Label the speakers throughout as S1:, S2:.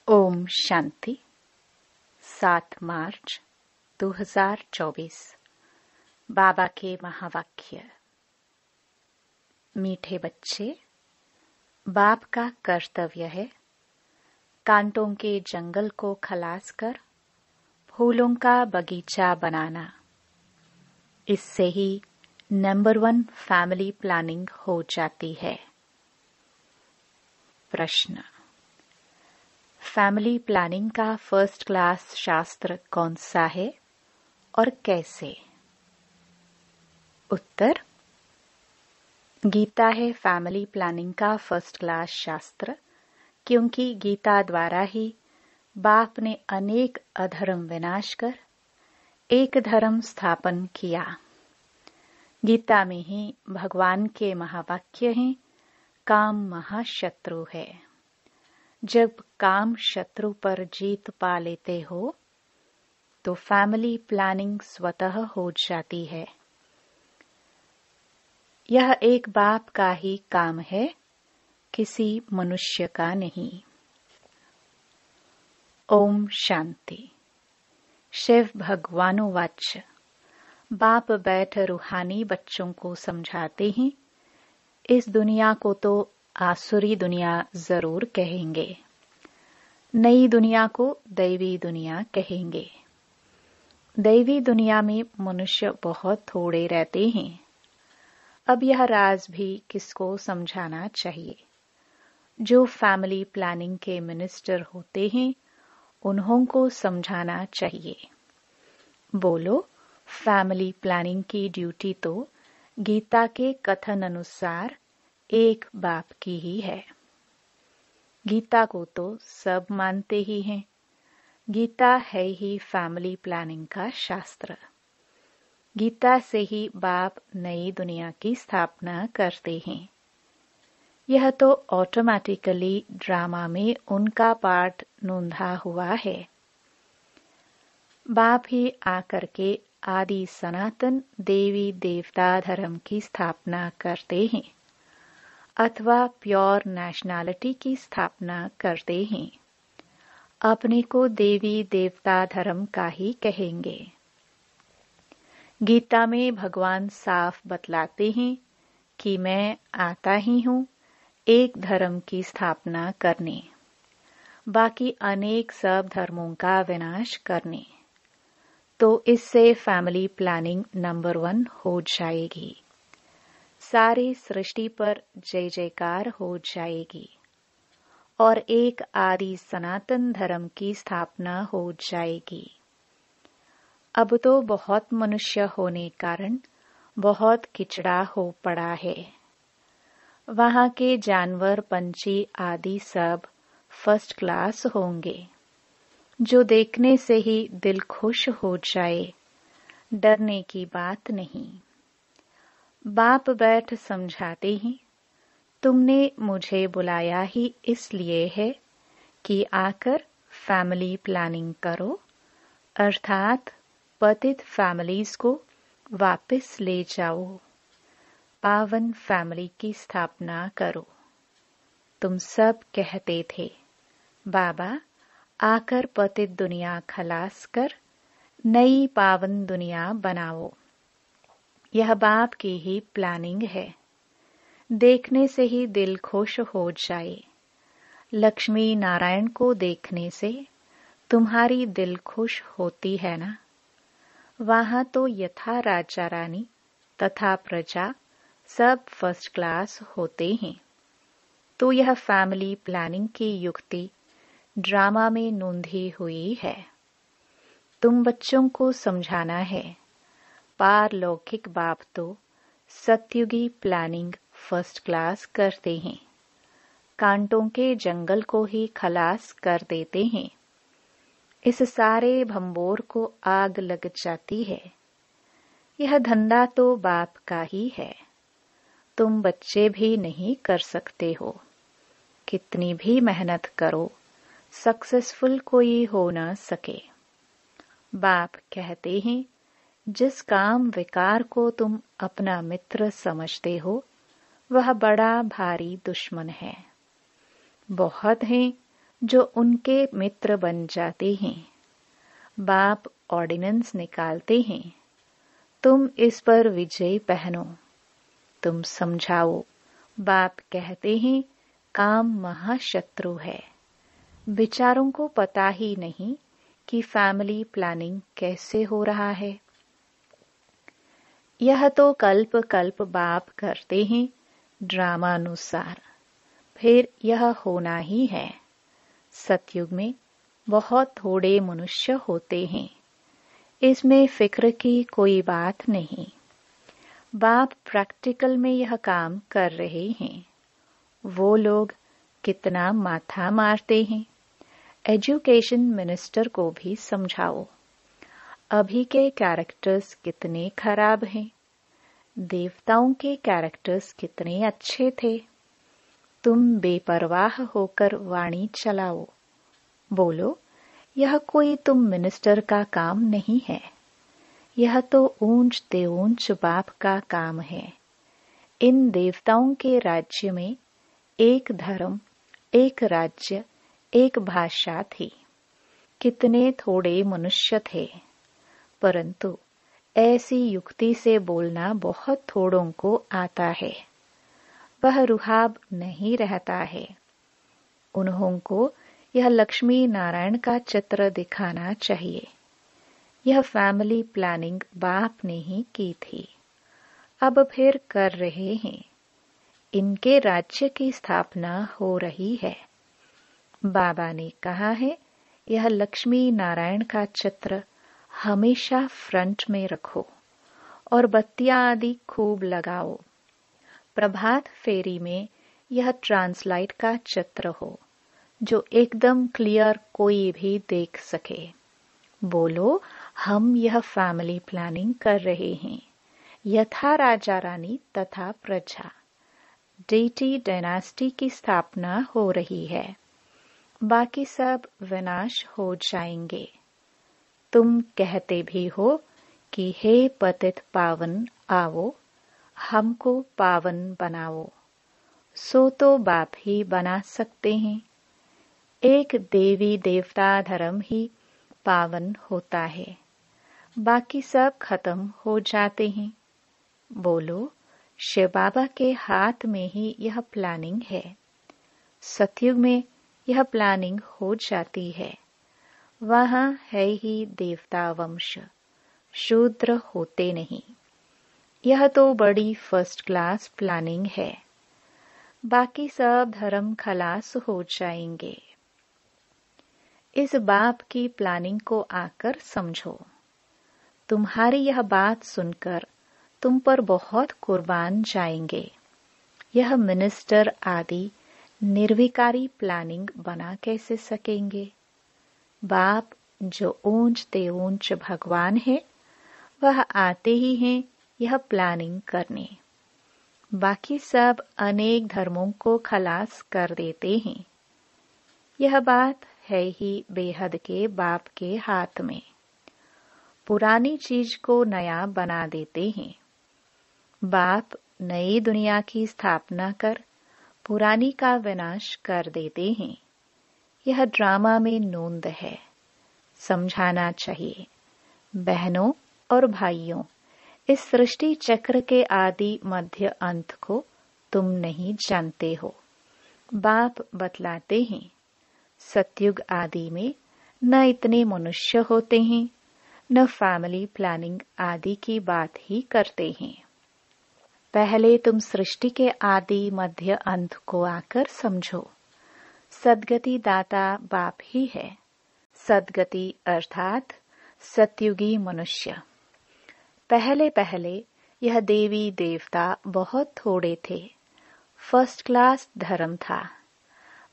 S1: ओम शांति। 7 मार्च 2024। बाबा के महावाक्य। मीठे बच्चे, बाप का कर्तव्य है कांटों के जंगल को खलास कर फूलों का बगीचा बनाना। इससे ही नंबर 1 फैमिली प्लानिंग हो जाती है। प्रश्न: फैमिली प्लानिंग का फर्स्ट क्लास शास्त्र कौन सा है और कैसे? उत्तर: गीता है फैमिली प्लानिंग का फर्स्ट क्लास शास्त्र, क्योंकि गीता द्वारा ही बाप ने अनेक अधर्म विनाश कर एक धर्म स्थापन किया। गीता में ही भगवान के महावाक्य हैं, काम महाशत्रु है। जब काम शत्रु पर जीत पा लेते हो तो फैमिली प्लानिंग स्वतः हो जाती है। यह एक बाप का ही काम है, किसी मनुष्य का नहीं। ओम शांति। शिव भगवानुवाच। बाप बैठ रूहानी बच्चों को समझाते हैं, इस दुनिया को तो आसुरी दुनिया जरूर कहेंगे, नई दुनिया को दैवी दुनिया कहेंगे। दैवी दुनिया में मनुष्य बहुत थोड़े रहते हैं। अब यह राज भी किसको समझाना चाहिए? जो फैमिली प्लानिंग के मिनिस्टर होते हैं उन्हों को समझाना चाहिए। बोलो, फैमिली प्लानिंग की ड्यूटी तो गीता के कथन अनुसार एक बाप की ही है। गीता को तो सब मानते ही हैं। गीता है ही फैमिली प्लानिंग का शास्त्र। गीता से ही बाप नई दुनिया की स्थापना करते हैं। यह तो ऑटोमेटिकली ड्रामा में उनका पार्ट नोंधा हुआ है। बाप ही आकर के आदि सनातन देवी देवता धर्म की स्थापना करते हैं अथवा प्योर नेशनैलिटी की स्थापना करते हैं। अपने को देवी देवता धर्म का ही कहेंगे। गीता में भगवान साफ बतलाते हैं कि मैं आता ही हूँ एक धर्म की स्थापना करने, बाकी अनेक सब धर्मों का विनाश करने। तो इससे फैमिली प्लानिंग नंबर 1 हो जाएगी। सारी सृष्टि पर जय जयकार हो जाएगी और एक आदि सनातन धर्म की स्थापना हो जाएगी। अब तो बहुत मनुष्य होने कारण बहुत किचड़ा हो पड़ा है। वहां के जानवर पंछी आदि सब फर्स्ट क्लास होंगे, जो देखने से ही दिल खुश हो जाए, डरने की बात नहीं। बाप बैठ समझाते ही, तुमने मुझे बुलाया ही इसलिए है कि आकर फैमिली प्लानिंग करो, अर्थात पतित फैमिलीज को वापस ले जाओ, पावन फैमिली की स्थापना करो। तुम सब कहते थे, बाबा आकर पतित दुनिया खलास कर नई पावन दुनिया बनाओ। यह बाप की ही प्लानिंग है। देखने से ही दिल खुश हो जाए। लक्ष्मी नारायण को देखने से तुम्हारी दिल खुश होती है ना? वहां तो यथा राजा रानी तथा प्रजा सब फर्स्ट क्लास होते हैं। तो यह फैमिली प्लानिंग की युक्ति ड्रामा में नोंधी हुई है। तुम बच्चों को समझाना है, पारलौकिक बाप तो सत्युगी प्लानिंग फर्स्ट क्लास करते हैं, कांटों के जंगल को ही खलास कर देते हैं। इस सारे भंबोर को आग लग जाती है। यह धंधा तो बाप का ही है। तुम बच्चे भी नहीं कर सकते हो। कितनी भी मेहनत करो, सक्सेसफुल कोई हो न सके। बाप कहते हैं, जिस काम विकार को तुम अपना मित्र समझते हो वह बड़ा भारी दुश्मन है। बहुत हैं जो उनके मित्र बन जाते हैं। बाप ऑर्डिनेंस निकालते हैं, तुम इस पर विजय पहनो, तुम समझाओ। बाप कहते हैं काम महाशत्रु है। विचारों को पता ही नहीं कि फैमिली प्लानिंग कैसे हो रहा है। यह तो कल्प कल्प बाप करते हैं ड्रामानुसार, फिर यह होना ही है। सतयुग में बहुत थोड़े मनुष्य होते हैं, इसमें फिक्र की कोई बात नहीं। बाप प्रैक्टिकल में यह काम कर रहे हैं। वो लोग कितना माथा मारते हैं। एजुकेशन मिनिस्टर को भी समझाओ, अभी के कैरेक्टर्स कितने खराब हैं, देवताओं के कैरेक्टर्स कितने अच्छे थे। तुम बेपरवाह होकर वाणी चलाओ, बोलो यह कोई तुम मिनिस्टर का काम नहीं है, यह तो ऊंच ते ऊंच बाप का काम है। इन देवताओं के राज्य में एक धर्म, एक राज्य, एक भाषा थी। कितने थोड़े मनुष्य थे, परंतु ऐसी युक्ति से बोलना बहुत थोड़ों को आता है। वह रुहाब नहीं रहता है। उन्हों को यह लक्ष्मी नारायण का चित्र दिखाना चाहिए। यह फैमिली प्लानिंग बाप ने ही की थी, अब फिर कर रहे हैं। इनके राज्य की स्थापना हो रही है। बाबा ने कहा है यह लक्ष्मी नारायण का चित्र हमेशा फ्रंट में रखो और बत्तियां आदि खूब लगाओ। प्रभात फेरी में यह ट्रांसलाइट का चित्र हो, जो एकदम क्लियर कोई भी देख सके। बोलो हम यह फैमिली प्लानिंग कर रहे हैं, यथा राजा रानी तथा प्रजा, डेटी डायनास्टी की स्थापना हो रही है। बाकी सब विनाश हो जाएंगे। तुम कहते भी हो कि हे पतित पावन आओ, हमको पावन बनाओ, सो तो बाप ही बना सकते हैं। एक देवी देवता धर्म ही पावन होता है, बाकी सब खत्म हो जाते हैं। बोलो शिव बाबा के हाथ में ही यह प्लानिंग है। सतयुग में यह प्लानिंग हो जाती है। वहां है ही देवता वंश, शूद्र होते नहीं। यह तो बड़ी फर्स्ट क्लास प्लानिंग है। बाकी सब धर्म खलास हो जाएंगे। इस बाप की प्लानिंग को आकर समझो। तुम्हारी यह बात सुनकर तुम पर बहुत कुर्बान जाएंगे। यह मिनिस्टर आदि निर्विकारी प्लानिंग बना कैसे सकेंगे। बाप जो ऊंच ते ऊंच भगवान है, वह आते ही हैं यह प्लानिंग करने। बाकी सब अनेक धर्मों को खलास कर देते हैं। यह बात है ही बेहद के बाप के हाथ में। पुरानी चीज को नया बना देते हैं। बाप नई दुनिया की स्थापना कर पुरानी का विनाश कर देते हैं। यह ड्रामा में नोंद है, समझाना चाहिए। बहनों और भाइयों, इस सृष्टि चक्र के आदि मध्य अंत को तुम नहीं जानते हो। बाप बतलाते हैं सतयुग आदि में न इतने मनुष्य होते हैं, न फैमिली प्लानिंग आदि की बात ही करते हैं। पहले तुम सृष्टि के आदि मध्य अंत को आकर समझो। सद्गति दाता बाप ही है। सद्गति अर्थात सतयुगी मनुष्य। पहले पहले यह देवी देवता बहुत थोड़े थे। फर्स्ट क्लास धर्म था।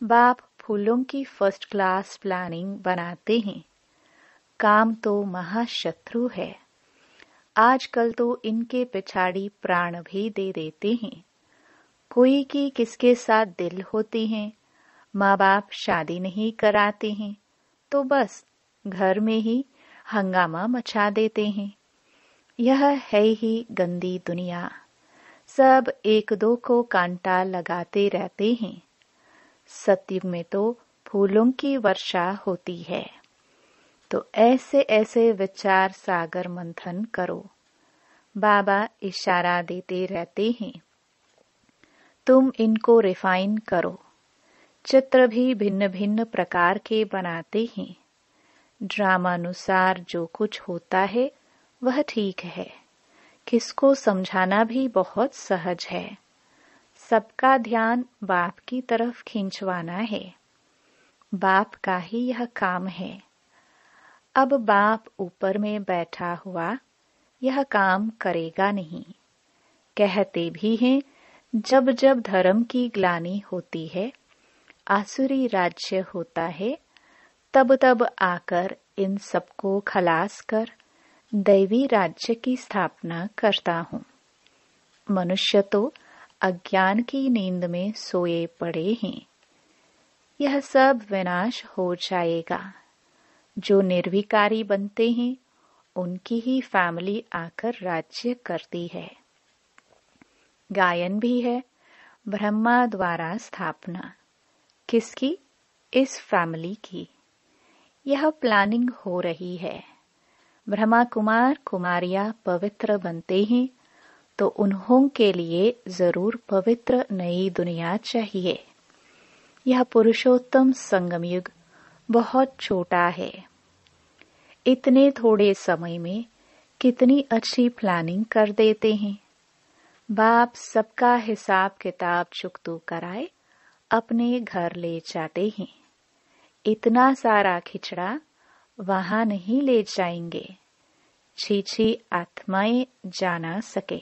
S1: बाप फूलों की फर्स्ट क्लास प्लानिंग बनाते हैं। काम तो महाशत्रु है। आजकल तो इनके पिछाड़ी प्राण भी दे देते हैं। कोई की किसके साथ दिल होती है, माँ बाप शादी नहीं कराते हैं तो बस घर में ही हंगामा मचा देते हैं। यह है ही गंदी दुनिया। सब एक दो को कांटा लगाते रहते हैं। सतयुग में तो फूलों की वर्षा होती है। तो ऐसे ऐसे विचार सागर मंथन करो। बाबा इशारा देते रहते हैं, तुम इनको रिफाइन करो। चित्र भी भिन्न भिन्न प्रकार के बनाते हैं। ड्रामानुसार जो कुछ होता है वह ठीक है। किसको समझाना भी बहुत सहज है। सबका ध्यान बाप की तरफ खींचवाना है। बाप का ही यह काम है। अब बाप ऊपर में बैठा हुआ यह काम करेगा नहीं। कहते भी हैं, जब जब धर्म की ग्लानि होती है, आसुरी राज्य होता है, तब तब आकर इन सबको खलास कर दैवी राज्य की स्थापना करता हूँ। मनुष्य तो अज्ञान की नींद में सोए पड़े हैं। यह सब विनाश हो जाएगा। जो निर्विकारी बनते हैं उनकी ही फैमिली आकर राज्य करती है। गायन भी है, ब्रह्मा द्वारा स्थापना। किसकी? इस फैमिली की। यह प्लानिंग हो रही है। ब्रह्मा कुमार कुमारियां पवित्र बनते हैं तो उन्हों के लिए जरूर पवित्र नई दुनिया चाहिए। यह पुरुषोत्तम संगम युग बहुत छोटा है। इतने थोड़े समय में कितनी अच्छी प्लानिंग कर देते हैं। बाप सबका हिसाब किताब चुकतू कराए अपने घर ले जाते हैं। इतना सारा खिचड़ा वहां नहीं ले जाएंगे। छी आत्माएं जाना सके।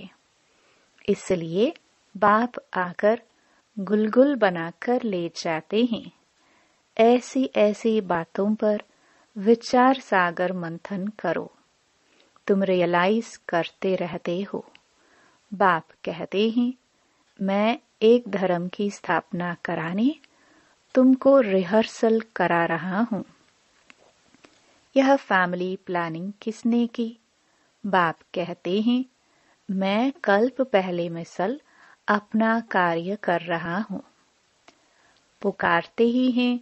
S1: इसलिए बाप आकर गुलगुल बनाकर ले जाते हैं। ऐसी ऐसी बातों पर विचार सागर मंथन करो। तुम रियलाइज करते रहते हो। बाप कहते हैं, मैं एक धर्म की स्थापना कराने तुमको रिहर्सल करा रहा हूँ। यह फैमिली प्लानिंग किसने की? बाप कहते हैं, मैं कल्प पहले मिसल अपना कार्य कर रहा हूँ। पुकारते ही हैं,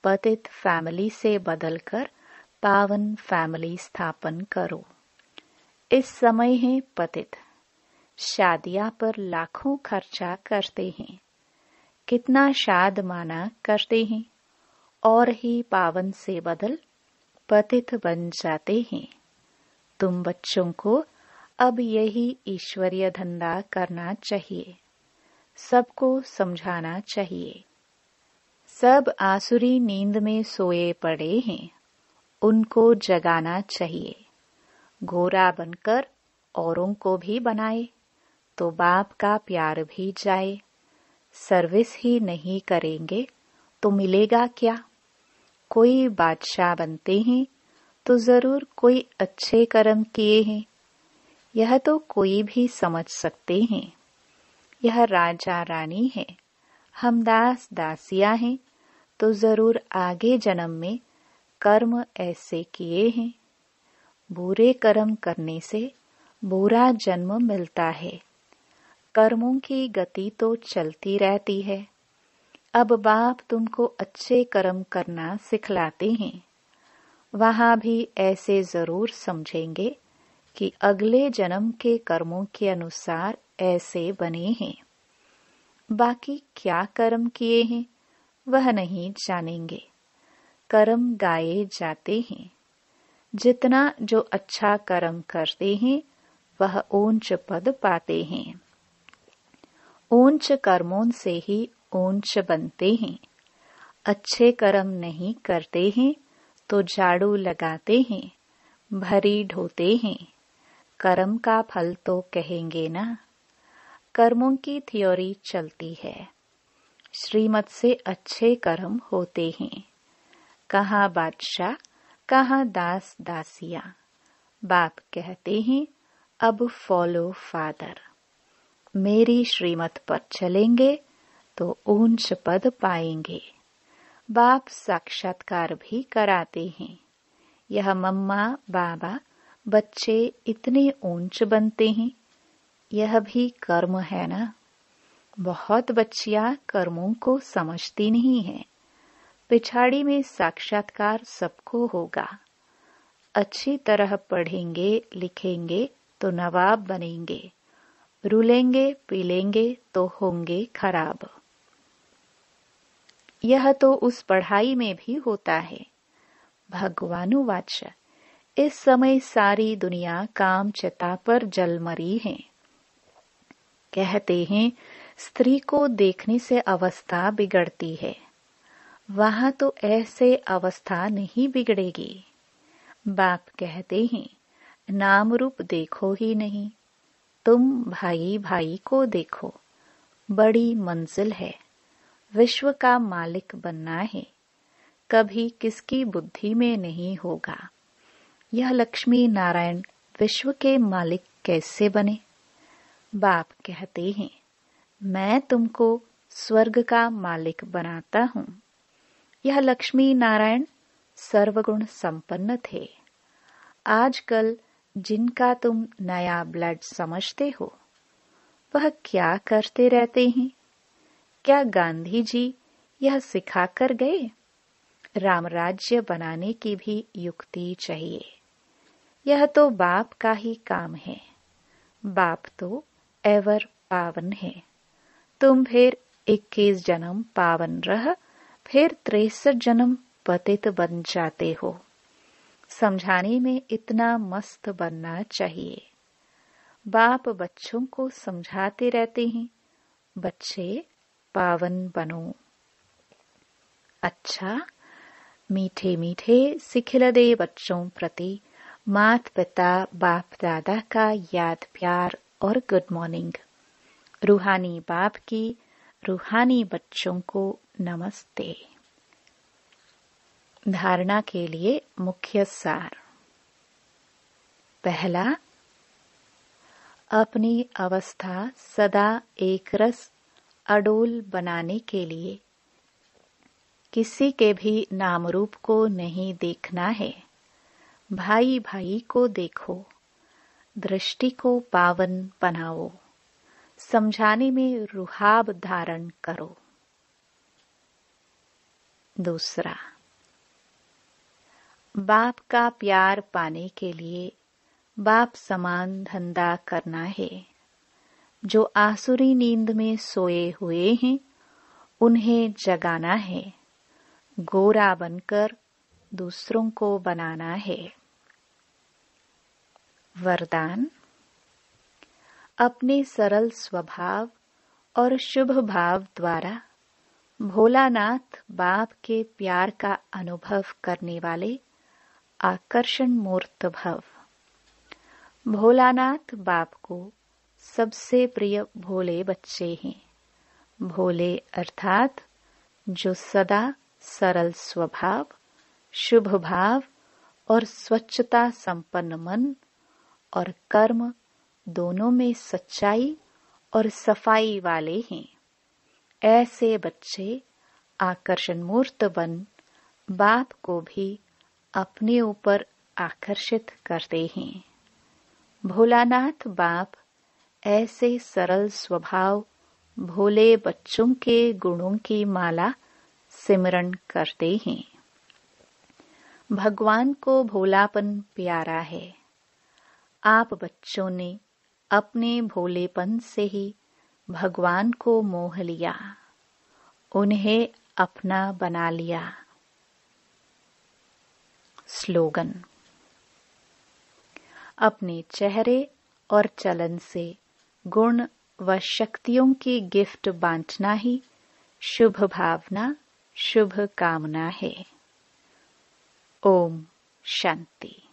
S1: पतित फैमिली से बदलकर पावन फैमिली स्थापन करो। इस समय है पतित। शादियां पर लाखों खर्चा करते हैं। कितना शाद माना करते हैं और ही पावन से बदल पतित बन जाते हैं। तुम बच्चों को अब यही ईश्वरीय धंधा करना चाहिए। सबको समझाना चाहिए। सब आसुरी नींद में सोए पड़े हैं, उनको जगाना चाहिए। गोरा बनकर औरों को भी बनाए तो बाप का प्यार भी जाए। सर्विस ही नहीं करेंगे तो मिलेगा क्या? कोई बादशाह बनते हैं तो जरूर कोई अच्छे कर्म किए हैं। यह तो कोई भी समझ सकते हैं। यह राजा रानी है, हम दास दासियां हैं, तो जरूर आगे जन्म में कर्म ऐसे किए हैं। बुरे कर्म करने से बुरा जन्म मिलता है। कर्मों की गति तो चलती रहती है। अब बाप तुमको अच्छे कर्म करना सिखलाते हैं। वहां भी ऐसे जरूर समझेंगे कि अगले जन्म के कर्मों के अनुसार ऐसे बने हैं। बाकी क्या कर्म किए हैं वह नहीं जानेंगे। कर्म गाए जाते हैं। जितना जो अच्छा कर्म करते हैं वह ऊंच पद पाते हैं। ऊंच कर्मों से ही ऊंच बनते हैं। अच्छे कर्म नहीं करते हैं तो झाड़ू लगाते हैं, भरी ढोते हैं। कर्म का फल तो कहेंगे ना। कर्मों की थ्योरी चलती है। श्रीमत से अच्छे कर्म होते हैं। कहाँ बादशाह, कहाँ दास दासियां। बाप कहते हैं, अब फॉलो फादर। मेरी श्रीमत पर चलेंगे तो ऊंच पद पाएंगे। बाप साक्षात्कार भी कराते हैं। यह मम्मा बाबा बच्चे इतने ऊंच बनते हैं, यह भी कर्म है ना। बहुत बच्चियां कर्मों को समझती नहीं है, पिछाड़ी में साक्षात्कार सबको होगा। अच्छी तरह पढ़ेंगे लिखेंगे तो नवाब बनेंगे, रुलेंगे पीलेंगे तो होंगे खराब। यह तो उस पढ़ाई में भी होता है। भगवानुवाच, इस समय सारी दुनिया काम चिता पर जल मरी है। कहते हैं स्त्री को देखने से अवस्था बिगड़ती है। वहां तो ऐसे अवस्था नहीं बिगड़ेगी। बाप कहते हैं नाम रूप देखो ही नहीं, तुम भाई भाई को देखो। बड़ी मंजिल है, विश्व का मालिक बनना है। कभी किसकी बुद्धि में नहीं होगा। यह लक्ष्मी नारायण विश्व के मालिक कैसे बने? बाप कहते हैं मैं तुमको स्वर्ग का मालिक बनाता हूँ। यह लक्ष्मी नारायण सर्वगुण संपन्न थे। आजकल जिनका तुम नया ब्लड समझते हो, वह क्या करते रहते हैं? क्या गांधी जी यह सिखाकर गए? रामराज्य बनाने की भी युक्ति चाहिए। यह तो बाप का ही काम है। बाप तो एवर पावन है। तुम फिर 21 जन्म पावन रह, फिर 63 जन्म पतित बन जाते हो। समझाने में इतना मस्त बनना चाहिए। बाप बच्चों को समझाते रहते हैं, बच्चे पावन बनो। अच्छा, मीठे मीठे सिखिलदे बच्चों प्रति मात पिता बाप दादा का याद प्यार और गुड मॉर्निंग। रूहानी बाप की रूहानी बच्चों को नमस्ते। धारणा के लिए मुख्य सार। पहला, अपनी अवस्था सदा एक रस अडोल बनाने के लिए किसी के भी नाम रूप को नहीं देखना है। भाई भाई को देखो, दृष्टि को पावन बनाओ, समझाने में रुहाब धारण करो। दूसरा, बाप का प्यार पाने के लिए बाप समान धंधा करना है। जो आसुरी नींद में सोए हुए हैं, उन्हें जगाना है। गोरा बनकर दूसरों को बनाना है। वरदान, अपने सरल स्वभाव और शुभ भाव द्वारा भोलानाथ बाप के प्यार का अनुभव करने वाले आकर्षण मूर्त भव। भोलानाथ बाप को सबसे प्रिय भोले बच्चे हैं। भोले अर्थात जो सदा सरल स्वभाव, शुभ भाव और स्वच्छता संपन्न मन और कर्म दोनों में सच्चाई और सफाई वाले हैं। ऐसे बच्चे आकर्षण मूर्त बन बाप को भी अपने ऊपर आकर्षित करते हैं। भोलानाथ बाप ऐसे सरल स्वभाव भोले बच्चों के गुणों की माला सिमरण करते हैं। भगवान को भोलापन प्यारा है। आप बच्चों ने अपने भोलेपन से ही भगवान को मोह लिया, उन्हें अपना बना लिया। स्लोगन, अपने चेहरे और चलन से गुण व शक्तियों की गिफ्ट बांटना ही शुभ भावना, शुभ कामना है। ओम शांति।